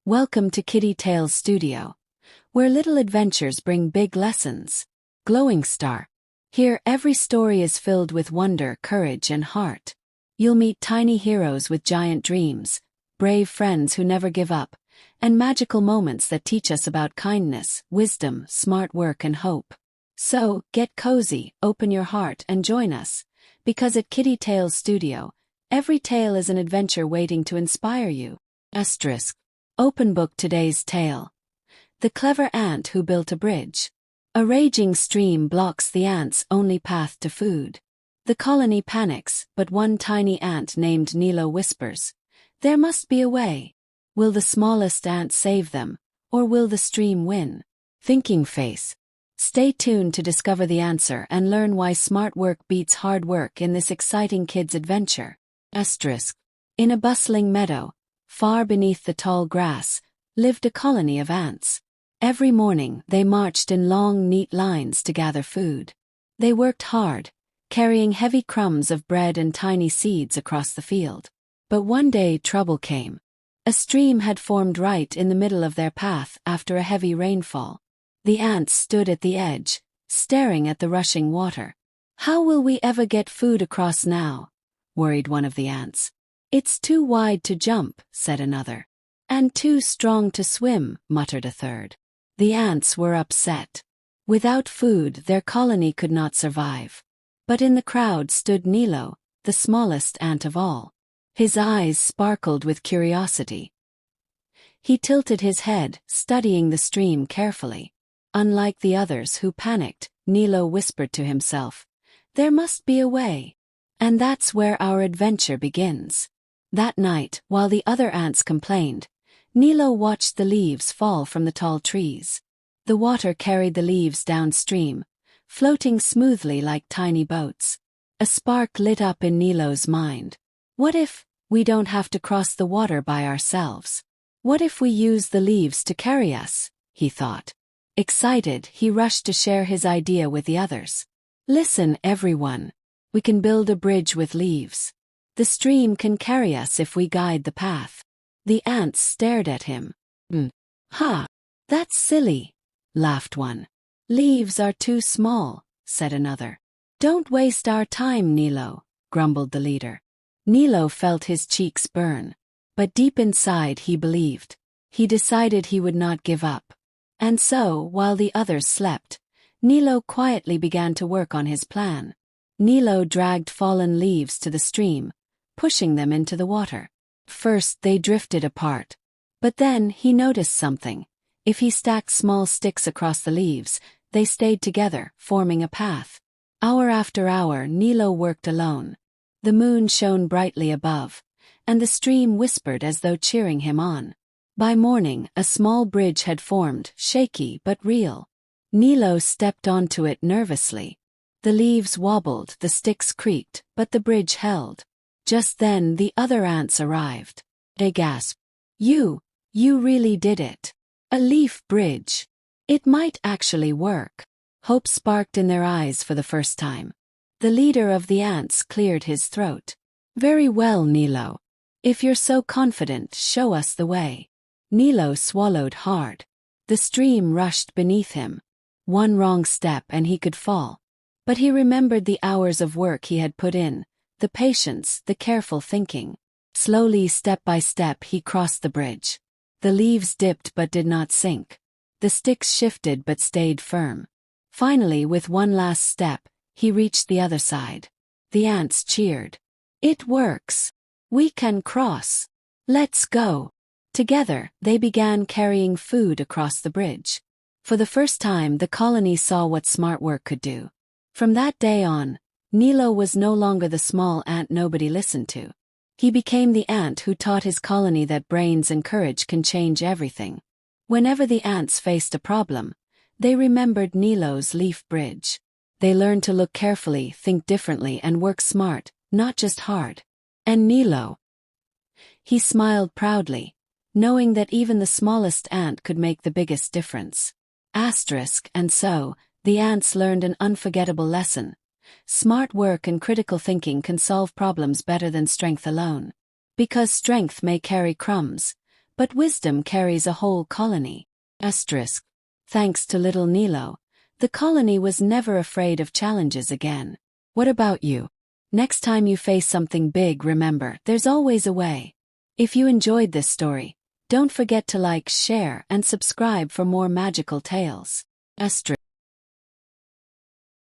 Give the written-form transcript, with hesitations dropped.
Welcome to Kiddy Tales Studio, where little adventures bring big lessons. Glowing Star. Here every story is filled with wonder, courage, and heart. You'll meet tiny heroes with giant dreams, brave friends who never give up, and magical moments that teach us about kindness, wisdom, smart work, and hope. So, get cozy, open your heart, and join us, because at Kiddy Tales Studio, every tale is an adventure waiting to inspire you. Asterisk. Open book. Today's tale. The Clever Ant Who Built a Bridge. A raging stream blocks the ant's only path to food. The colony panics, but one tiny ant named Nilo whispers, "There must be a way." Will the smallest ant save them, or will the stream win? Thinking face. Stay tuned to discover the answer and learn why smart work beats hard work in this exciting kids' adventure. Asterisk. In a bustling meadow, far beneath the tall grass, lived a colony of ants. Every morning they marched in long, neat lines to gather food. They worked hard, carrying heavy crumbs of bread and tiny seeds across the field. But one day trouble came. A stream had formed right in the middle of their path after a heavy rainfall. The ants stood at the edge, staring at the rushing water. "How will we ever get food across now?" worried one of the ants. "It's too wide to jump," said another. "And too strong to swim," muttered a third. The ants were upset. Without food, their colony could not survive. But in the crowd stood Nilo, the smallest ant of all. His eyes sparkled with curiosity. He tilted his head, studying the stream carefully. Unlike the others who panicked, Nilo whispered to himself, "There must be a way." And that's where our adventure begins. That night, while the other ants complained, Nilo watched the leaves fall from the tall trees. The water carried the leaves downstream, floating smoothly like tiny boats. A spark lit up in Nilo's mind. What if we don't have to cross the water by ourselves? What if we use the leaves to carry us? He thought. Excited, he rushed to share his idea with the others. "Listen, everyone. We can build a bridge with leaves. The stream can carry us if we guide the path." The ants stared at him. "Ha! That's silly," laughed one. "Leaves are too small," said another. "Don't waste our time, Nilo," grumbled the leader. Nilo felt his cheeks burn. But deep inside he believed. He decided he would not give up. And so, while the others slept, Nilo quietly began to work on his plan. Nilo dragged fallen leaves to the stream, pushing them into the water. First they drifted apart. But then he noticed something. If he stacked small sticks across the leaves, they stayed together, forming a path. Hour after hour Nilo worked alone. The moon shone brightly above, and the stream whispered as though cheering him on. By morning a small bridge had formed, shaky but real. Nilo stepped onto it nervously. The leaves wobbled, the sticks creaked, but the bridge held. Just then the other ants arrived. They gasped. You really did it. A leaf bridge. It might actually work." Hope sparked in their eyes for the first time. The leader of the ants cleared his throat. "Very well, Nilo. If you're so confident, show us the way." Nilo swallowed hard. The stream rushed beneath him. One wrong step and he could fall. But he remembered the hours of work he had put in, the patience, the careful thinking. Slowly, step by step, he crossed the bridge. The leaves dipped but did not sink. The sticks shifted but stayed firm. Finally, with one last step, he reached the other side. The ants cheered. "It works. We can cross. Let's go." Together, they began carrying food across the bridge. For the first time, the colony saw what smart work could do. From that day on, Nilo was no longer the small ant nobody listened to. He became the ant who taught his colony that brains and courage can change everything. Whenever the ants faced a problem, they remembered Nilo's leaf bridge. They learned to look carefully, think differently, and work smart, not just hard. And Nilo? He smiled proudly, knowing that even the smallest ant could make the biggest difference. And so, the ants learned an unforgettable lesson. Smart work and critical thinking can solve problems better than strength alone. Because strength may carry crumbs, but wisdom carries a whole colony. Asterisk. Thanks to little Nilo, the colony was never afraid of challenges again. What about you? Next time you face something big, remember, there's always a way. If you enjoyed this story, don't forget to like, share, and subscribe for more magical tales. Asterisk.